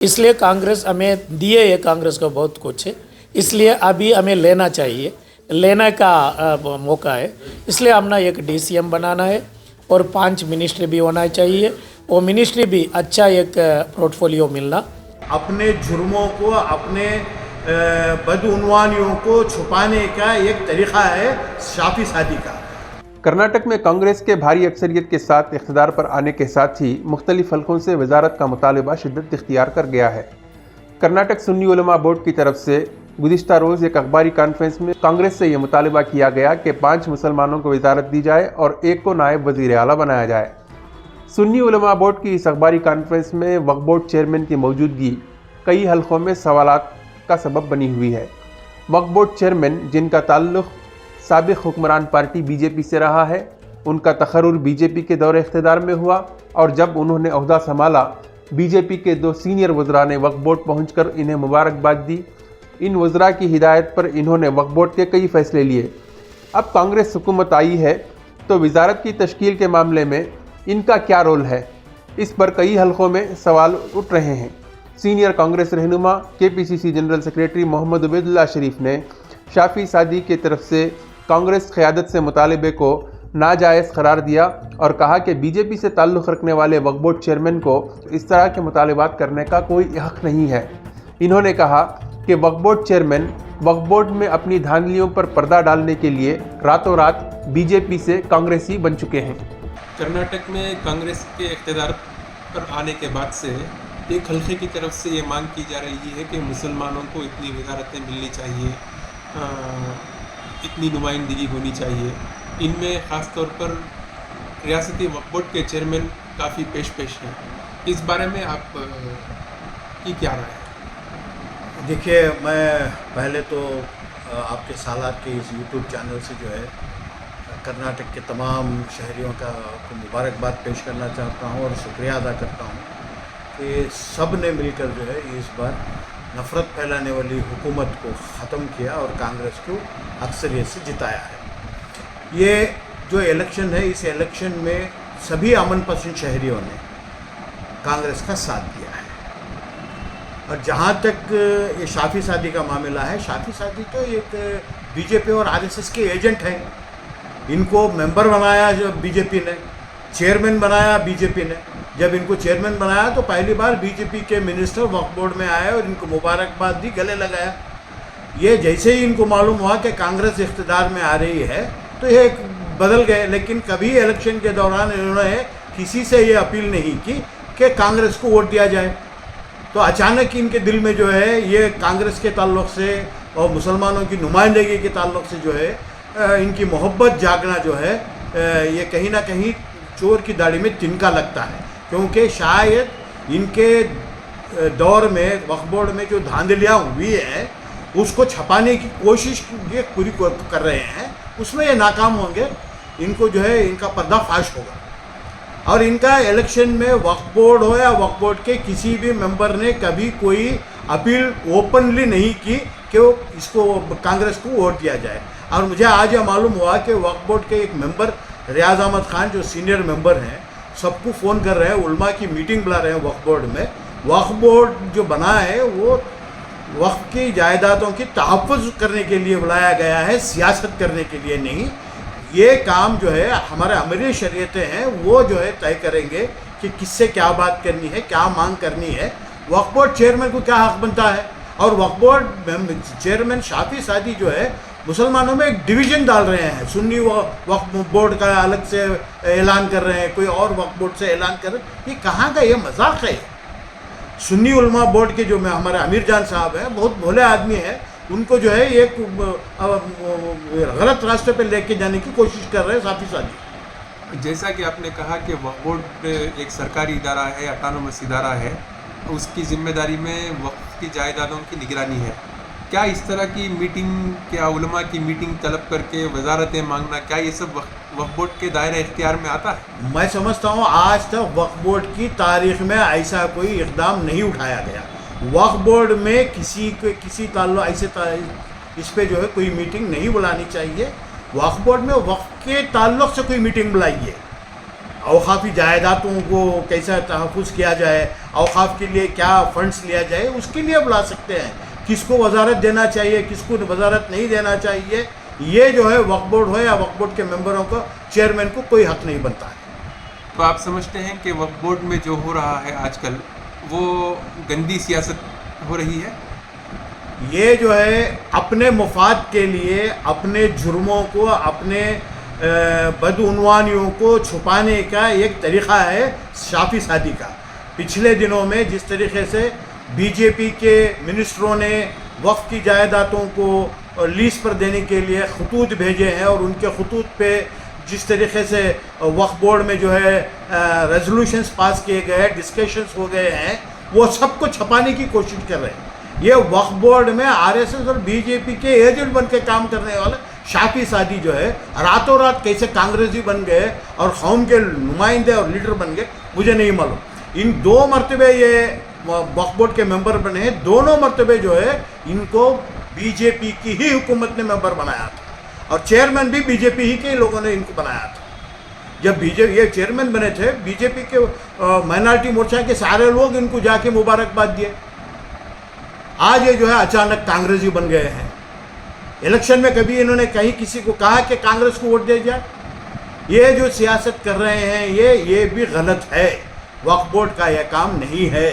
इसलिए कांग्रेस हमें दिए है, कांग्रेस को बहुत कुछ है, इसलिए अभी हमें लेना चाहिए, लेने का मौका है। इसलिए हमने एक डीसीएम बनाना है और 5 मिनिस्ट्री भी होना चाहिए, वो मिनिस्ट्री भी अच्छा एक पोर्टफोलियो मिलना। अपने जुर्मों को, अपने बदउनवानियों को छुपाने का एक तरीक़ा है शाफी सादी का। कर्नाटक में कांग्रेस के भारी अक्सरियत के साथ इक़्तिदार पर आने के साथ ही मुख्तलिफ हलकों से वजारत का मुतालबा शिद्दत इख्तियार कर गया है। कर्नाटक सुन्नी उलमा बोर्ड की तरफ से गुज़िश्ता रोज़ एक अखबारी कॉन्फ्रेंस में कांग्रेस से यह मुतालबा किया गया कि 5 मुसलमानों को वजारत दी जाए और 1 को नायब वज़ीर आला बनाया जाए। सुन्नी उलमा बोर्ड की इस अखबारी कॉन्फ्रेंस में वक्फ बोर्ड चेयरमैन की मौजूदगी कई हलकों में सवालात का सबब बनी हुई है। वक्फ बोर्ड चेयरमैन, जिनका ताल्लुक़ साबिक़ हुक्मरान पार्टी बीजेपी से रहा है, उनका तखर्रुर बीजेपी के दौरे इख्तिदार में हुआ और जब उन्होंने ओहदा संभाला, बीजेपी के 2 सीनियर वज़रा ने वक्फ बोर्ड पहुंचकर इन्हें मुबारकबाद दी। इन वज़रा की हिदायत पर इन्होंने वक्फ बोर्ड के कई फ़ैसले लिए। अब कांग्रेस हुकूमत आई है तो वजारत की तश्कील के मामले में इनका क्या रोल है, इस पर कई हलकों में सवाल उठ रहे हैं। सीनियर कांग्रेस रहनुमा KPCC general secretary Mohammed Ubaidullah Sharif ने शाफी सादी की तरफ से कांग्रेस क़यादत से मुतालबे को नाजायज़ करार दिया और कहा कि बीजेपी से ताल्लुक़ रखने वाले वक्फ बोर्ड चेयरमैन को इस तरह के मुतालबात करने का कोई हक़ नहीं है। इन्होंने कहा कि वक्फ बोर्ड चेयरमैन वक्फ बोर्ड में अपनी धांधलियों पर पर्दा डालने के लिए रातों रात बीजेपी से कांग्रेसी बन चुके हैं। कर्नाटक में कांग्रेस के इक़्तिदार पर आने के बाद से एक हल्के की तरफ से ये मांग की जा रही है कि मुसलमानों को इतनी वजारतें मिलनी चाहिए, इतनी नुमाइंदगी होनी चाहिए। इनमें ख़ास तौर पर रियासती वक्फ बोर्ड के चेयरमैन काफ़ी पेश हैं। इस बारे में आप की क्या राय है? देखिए, मैं पहले तो आपके सालार के इस यूट्यूब चैनल से जो है कर्नाटक के तमाम शहरियों का को मुबारकबाद पेश करना चाहता हूँ और शुक्रिया अदा करता हूँ कि सब ने मिलकर जो है इस बार नफ़रत फैलाने वाली हुकूमत को ख़त्म किया और कांग्रेस को अक्सरियत से जिताया है। ये जो इलेक्शन है, इस इलेक्शन में सभी अमन पसंद शहरियों ने कांग्रेस का साथ दिया है। और जहाँ तक ये शाफी सादी का मामला है, शाफी सादी तो एक बीजेपी और आरएसएस के एजेंट हैं। इनको मेंबर बनाया जो बीजेपी ने, चेयरमैन बनाया बीजेपी ने। जब इनको चेयरमैन बनाया तो पहली बार बीजेपी के मिनिस्टर वक्फ बोर्ड में आए और इनको मुबारकबाद दी, गले लगाया। ये जैसे ही इनको मालूम हुआ कि कांग्रेस इख्तिदार में आ रही है तो ये बदल गए, लेकिन कभी इलेक्शन के दौरान इन्होंने किसी से ये अपील नहीं की कि कांग्रेस को वोट दिया जाए। तो अचानक इनके दिल में जो है ये कांग्रेस के ताल्लुक़ से और मुसलमानों की नुमाइंदगी के ताल्लुक़ से जो है इनकी मोहब्बत जागना जो है ये कहीं ना कहीं चोर की दाढ़ी में तिनका लगता है। क्योंकि शायद इनके दौर में वक्फ बोर्ड में जो धांधलियाँ हुई हैं उसको छपाने की कोशिश ये पूरी कर रहे हैं, उसमें ये नाकाम होंगे। इनको जो है इनका पर्दाफाश होगा और इनका इलेक्शन में वक्फ बोर्ड हो या वक्फ बोर्ड के किसी भी मेंबर ने कभी कोई अपील ओपनली नहीं की कि इसको कांग्रेस को वोट दिया जाए। और मुझे आज यह मालूम हुआ कि वक्फ बोर्ड के एक मेंबर रियाज अहमद खान जो सीनियर मेंबर हैं, सबको फ़ोन कर रहे हैं, उलमा की मीटिंग बुला रहे हैं वक्फ बोर्ड में। वक्फ बोर्ड जो बना है वो वक्फ की जायदादों की तहफ़्फ़ुज़ करने के लिए बुलाया गया है, सियासत करने के लिए नहीं। ये काम जो है हमारे अमीर शरीयतें हैं वो जो है तय करेंगे कि किससे क्या बात करनी है, क्या मांग करनी है। वक्फ बोर्ड चेयरमैन को क्या हक़ बनता है। और वक्फ बोर्ड चेयरमैन शाफी सादी जो है मुसलमानों में एक डिवीज़न डाल रहे हैं। सुन्नी वक्फ बोर्ड का अलग से ऐलान कर रहे हैं, कोई और वक्फ बोर्ड से ऐलान कर रहे हैं। ये कहाँ का ये मजाक है। सुन्नी उलमा बोर्ड के जो हमारे अमीर जान साहब हैं, बहुत भोले आदमी हैं, उनको जो है एक गलत रास्ते पे लेके जाने की कोशिश कर रहे हैं शाफी सादी। जैसा कि आपने कहा कि वक्फ बोर्ड एक सरकारी इदारा है, ऑटोनोमस इदारा है, उसकी जिम्मेदारी में वक्फ की जायदादों की निगरानी है। क्या इस तरह की मीटिंग, क्या उलमा की मीटिंग तलब करके वजारतें मांगना, क्या ये सब वक्फ बोर्ड के दायरे इख्तियार में आता है? मैं समझता हूँ आज तक वक्फ बोर्ड की तारीख में ऐसा कोई इक़दाम नहीं उठाया गया। वक्फ बोर्ड में किसी ताल्लुक़ ऐसे इस पे जो है कोई मीटिंग नहीं बुलानी चाहिए। वक्फ बोर्ड में वक्फ के ताल्लुक़ से कोई मीटिंग बुलाइए। औक़ाफ़ी जायदादों को कैसा तहफ़्फ़ुज़ किया जाए, औकाफ के लिए क्या फ़ंड्स लिया जाए, उसके लिए बुला सकते हैं। किसको वजारत देना चाहिए, किसको वजारत नहीं देना चाहिए, ये जो है वक्फ बोर्ड हो या वक्फ बोर्ड के मेंबरों को, चेयरमैन को कोई हक नहीं बनता है। तो आप समझते हैं कि वक्फ बोर्ड में जो हो रहा है आजकल वो गंदी सियासत हो रही है? ये जो है अपने मुफाद के लिए अपने जुर्मों को, अपने बदउनवानियों को छुपाने का एक तरीक़ा है शाफी शादी का। पिछले दिनों में जिस तरीके से बीजेपी के मिनिस्टरों ने वक्फ की जायदादों को लीज पर देने के लिए खतूत भेजे हैं और उनके खतूत पे जिस तरीके से वक्फ बोर्ड में जो है रेजोल्यूशंस पास किए गए, डिस्कशंस हो गए हैं, वो सबको छपाने की कोशिश कर रहे हैं। ये वक्फ बोर्ड में आरएसएस और बीजेपी के एजेंट बन के काम करने वाले शाफी सादी जो है रातों रात कैसे कांग्रेसी बन गए और कौम के नुमाइंदे और लीडर बन गए, मुझे नहीं मालूम। इन 2 मरतबे ये वक्फ बोर्ड के मेंबर बने हैं, दोनों मरतबे जो है इनको बीजेपी की ही हुकूमत ने मेंबर बनाया था और चेयरमैन भी बीजेपी ही के लोगों ने इनको बनाया था। जब बीजेपी ये चेयरमैन बने थे, बीजेपी के माइनॉरिटी मोर्चा के सारे लोग इनको जाके मुबारकबाद दिए। आज ये जो है अचानक कांग्रेसी बन गए हैं। इलेक्शन में कभी इन्होंने कहीं किसी को कहा कि कांग्रेस को वोट दे जाए? ये जो सियासत कर रहे हैं ये भी गलत है। वक्फ बोर्ड का यह काम नहीं है।